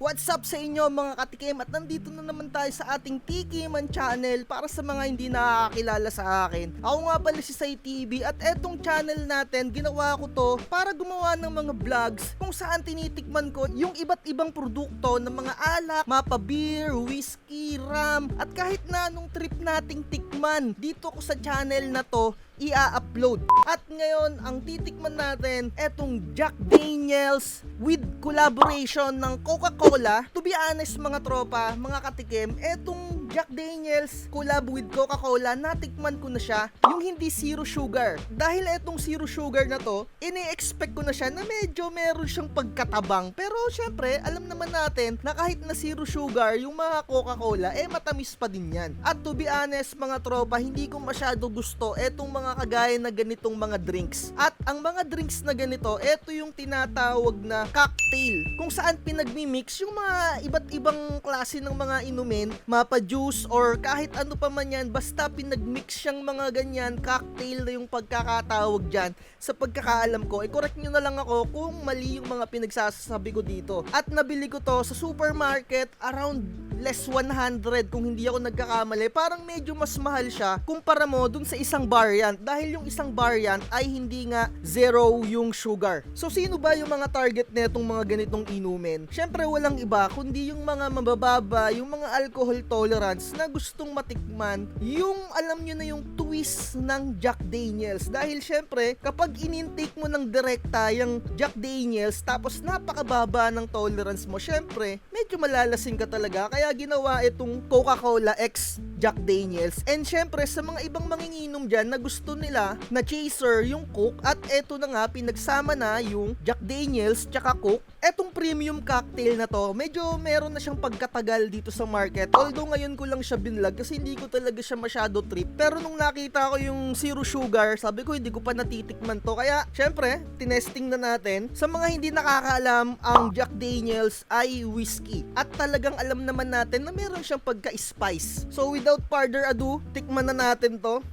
What's up sa inyo mga katikim, at nandito na naman tayo sa ating Tikiman channel. Para sa mga hindi nakakilala sa akin, ako nga pala si Sai TV, at etong channel natin, ginawa ko to para gumawa ng mga vlogs kung saan tinitikman ko yung iba't ibang produkto ng mga alak, mapa beer, whiskey, rum, at kahit na anong trip nating tikman dito ko sa channel na to i-upload. At ngayon, ang titikman natin, etong Jack Daniel's with collaboration ng Coca-Cola. To be honest mga tropa, mga katikim, etong Jack Daniel's collab with Coca-Cola, natikman ko na siya, yung hindi zero sugar. Dahil etong zero sugar na to, ini-expect ko na siya na medyo meron siyang pagkatabang. Pero syempre, alam naman natin na kahit na zero sugar, yung mga Coca-Cola, matamis pa din yan. At to be honest mga tropa, hindi ko masyado gusto etong mga kagaya na ganitong mga drinks. At ang mga drinks na ganito, eto yung tinatawag na cocktail, kung saan pinagmi-mix yung mga iba't ibang klase ng mga inumin, mapa juice or kahit ano pa man yan, basta pinagmix siyang mga ganyan, cocktail na yung pagkakatawag dyan. Sa pagkakaalam ko, correct nyo na lang ako kung mali yung mga pinagsasabi ko dito. At nabili ko to sa supermarket around less 100 kung hindi ako nagkakamali. Parang medyo mas mahal siya kumpara mo dun sa isang variant, dahil yung isang variant ay hindi nga zero yung sugar. So sino ba yung mga target netong mga ganitong inumin? Syempre walang iba kundi yung mga mabababa, yung mga alcohol tolerance na gustong matikman yung alam nyo na yung twist ng Jack Daniel's. Dahil syempre kapag in-intake mo ng direkta yung Jack Daniel's tapos napakababa ng tolerance mo, syempre medyo malalasing ka talaga. Kaya ginawa itong Coca-Cola X Jack Daniel's. And syempre sa mga ibang manginginom dyan na gusto nila na chaser yung Coke, at eto na nga pinagsama na yung Jack Daniel's tsaka Coke. Etong premium cocktail na to, medyo meron na siyang pagkatagal dito sa market. Although ngayon ko lang siya binlog kasi hindi ko talaga siya masyado trip. Pero nung nakita ko yung zero sugar, sabi ko hindi ko pa natitikman to. Kaya syempre, tinesting na natin. Sa mga hindi nakakaalam, ang Jack Daniel's ay whiskey. At talagang alam naman natin na meron siyang pagka-spice. So without further ado, tikman na natin to.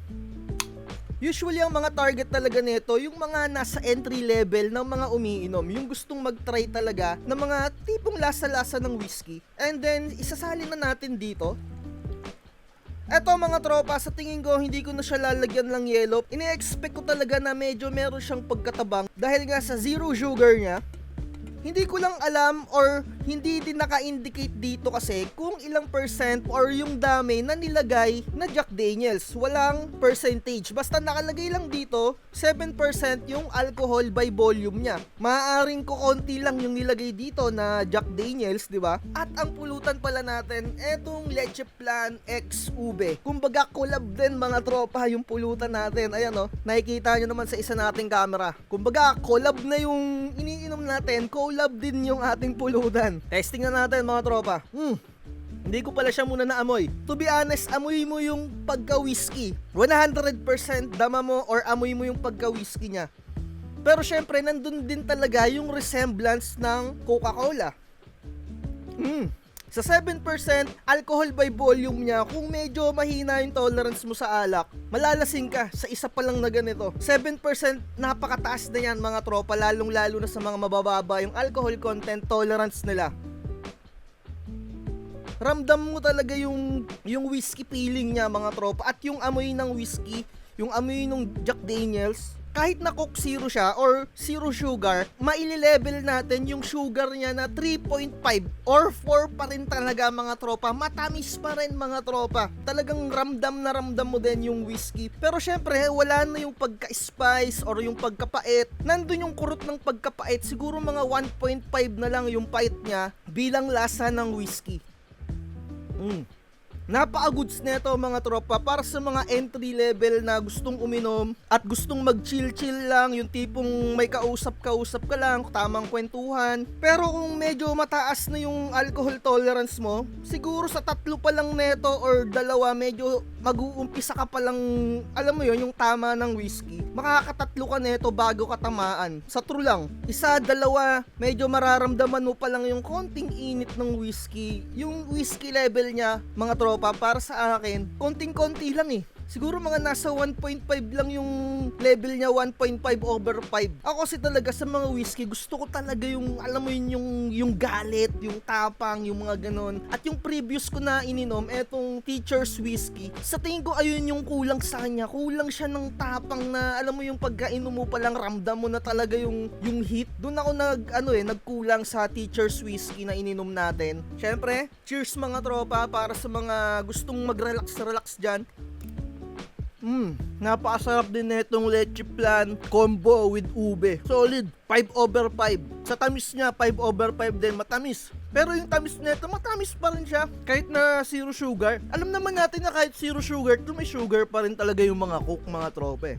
Usually ang mga target talaga nito, yung mga nasa entry level ng mga umiinom, yung gustong mag-try talaga ng mga tipong lasa-lasa ng whiskey. And then isasalin na natin dito. Eto mga tropa, sa tingin ko hindi ko na siya lalagyan ng yellow. Ine-expect ko talaga na medyo meron siyang pagkatabang dahil nga sa zero sugar niya. Hindi ko lang alam or hindi din naka-indicate dito kasi kung ilang percent or yung dami na nilagay na Jack Daniel's. Walang percentage. Basta nakalagay lang dito 7% yung alcohol by volume niya. Maaaring ko konti lang yung nilagay dito na Jack Daniel's, di ba? At ang pulutan pala natin, etong Leche Plan X Ube. Kumbaga collab din mga tropa yung pulutan natin. Ayan o, nakikita nyo naman sa isa nating camera. Kumbaga collab na yung iniinom natin, collab din yung ating pulutan. Testing na natin mga tropa. Hindi ko pala siya muna naamoy. To be honest, amoy mo yung pagka-whiskey. 100% dama mo or amoy mo yung pagka-whiskey niya. Pero syempre, nandun din talaga yung resemblance ng Coca-Cola. Sa 7% alcohol by volume niya, kung medyo mahina yung tolerance mo sa alak, malalasing ka sa isa pa lang na ganito. 7% napakataas na yan mga tropa, lalong lalo na sa mga mabababa yung alcohol content tolerance nila. Ramdam mo talaga yung whiskey feeling niya mga tropa, at yung amoy ng whiskey, yung amoy ng Jack Daniel's. Kahit na Coke Zero siya or zero sugar, maile-level natin yung sugar niya na 3.5 or 4 pa rin talaga mga tropa. Matamis pa rin mga tropa. Talagang ramdam na ramdam mo din yung whiskey. Pero syempre, wala na yung pagka-spice or yung pagkapait. Nandun yung kurot ng pagkapait. Siguro mga 1.5 na lang yung pait niya bilang lasa ng whiskey. Napaka-goods nito mga tropa para sa mga entry level na gustong uminom at gustong mag-chill-chill lang, yung tipong may kausap-kausap ka lang, tamang kwentuhan. Pero kung medyo mataas na yung alcohol tolerance mo, siguro sa 3 pa lang neto or 2, medyo mag-uumpisa ka pa lang, alam mo yon, yung tama ng whiskey. Makakatatlo ka neto bago ka tamaan. Sa true lang, 1, 2, medyo mararamdaman mo pa lang yung konting init ng whiskey. Yung whiskey level niya mga tropa, para sa akin, konting-konti lang Siguro mga nasa 1.5 lang yung level niya, 1.5 over 5. Ako kasi talaga sa mga whiskey, gusto ko talaga yung, alam mo yun, yung galit, yung tapang, yung mga ganon. At yung previous ko na ininom, etong Teacher's Whiskey, sa tingin ko ayun yung kulang sa kanya. Kulang siya ng tapang na, alam mo yung pagkainom mo palang ramdam mo na talaga yung heat. Doon ako nagkulang sa Teacher's Whiskey na ininom natin. Syempre, cheers mga tropa para sa mga gustong mag-relax dyan. Napakasarap din na itong leche flan combo with ube. Solid, 5 over 5. Sa tamis niya, 5 over 5 din, matamis. Pero yung tamis nito, matamis pa rin siya. Kahit na zero sugar. Alam naman natin na kahit zero sugar, may sugar pa rin talaga yung mga coke, mga trope.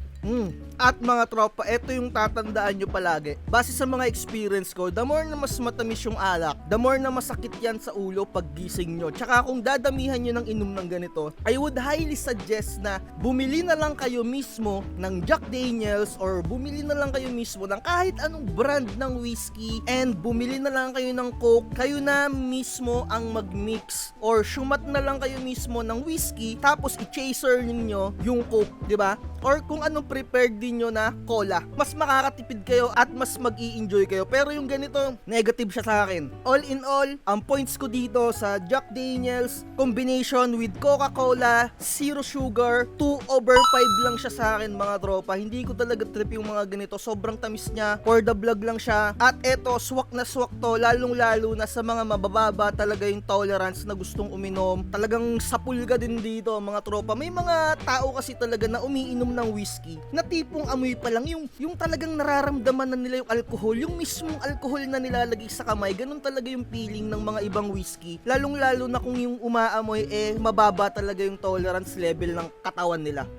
At mga tropa, ito yung tatandaan nyo palagi. Base sa mga experience ko, the more na mas matamis yung alak, the more na masakit yan sa ulo pag gising nyo. Tsaka kung dadamihan nyo ng inom ng ganito, I would highly suggest na bumili na lang kayo mismo ng Jack Daniels or bumili na lang kayo mismo ng kahit anong brand ng whiskey and bumili na lang kayo ng coke. Kayo na mismo ang mag-mix or shumat na lang kayo mismo ng whiskey tapos i-chaser ninyo yung coke, di ba? Or kung anong prepared din nyo na cola. Mas makakatipid kayo at mas mag-i-enjoy kayo. Pero yung ganito, negative siya sa akin. All in all, ang points ko dito sa Jack Daniels combination with Coca-Cola, zero sugar, 2 over 5 lang siya sa akin mga tropa. Hindi ko talaga trip yung mga ganito. Sobrang tamis niya. For the vlog lang siya. At eto, swak na swak to. Lalong-lalo na sa mga mabababa talaga yung tolerance na gustong uminom. Talagang sapulga din dito mga tropa. May mga tao kasi talaga na umiinom ng whiskey na tipong amoy pa lang yung talagang nararamdaman na nila yung alcohol, yung mismong alcohol na nilalagay sa kamay. Ganun talaga yung feeling ng mga ibang whiskey. Lalong-lalo na kung yung umaamoy mababa talaga yung tolerance level ng katawan nila.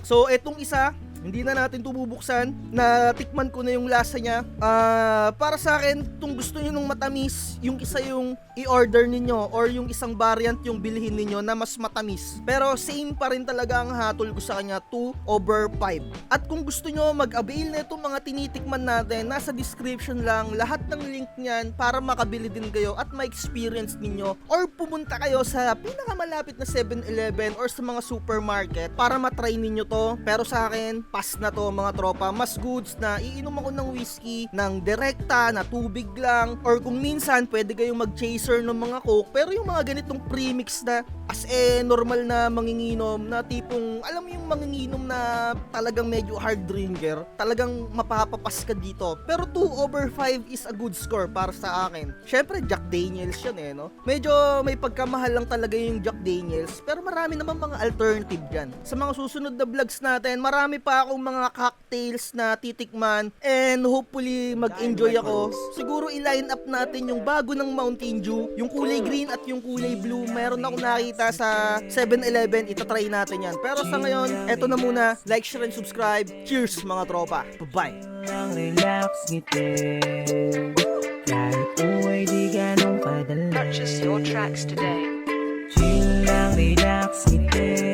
So etong isa, hindi na natin ito bubuksan. Natikman ko na yung lasa niya. Para sa akin, kung gusto niyo nung matamis, yung isa yung i-order ninyo or yung isang variant yung bilhin ninyo na mas matamis. Pero same pa rin talaga ang hatol ko sa kanya, 2 over 5. At kung gusto nyo mag-avail na itong mga tinitikman natin, nasa description lang lahat ng link niyan para makabili din kayo at ma-experience ninyo or pumunta kayo sa pinakamalapit na 7-Eleven or sa mga supermarket para matry ninyo to. Pero sa akin, pass na to mga tropa. Mas goods na iinom ako ng whiskey ng direkta na tubig lang or kung minsan pwede kayong mag-chaser ng mga coke. Pero yung mga ganitong premix na as normal na manginginom na tipong alam mo yung manginginom na talagang medyo hard drinker, talagang mapapapas ka dito. Pero 2 over 5 is a good score para sa akin. Syempre Jack Daniels yan no? Medyo may pagkamahal lang talaga yung Jack Daniels pero marami naman mga alternative dyan. Sa mga susunod na vlogs natin, marami pa akong mga cocktails na titikman and hopefully mag-enjoy ako. Siguro i-line up natin yung bago ng Mountain Dew, yung kulay green at yung kulay blue. Meron akong nakita sa 7-Eleven, itatry natin yan. Pero sa ngayon, eto na muna. Like, share, and subscribe. Cheers mga tropa. Bye-bye. Relax ngitin kahit buhay di ganong kadali. Purchase your tracks today. Chill lang, relax ngitin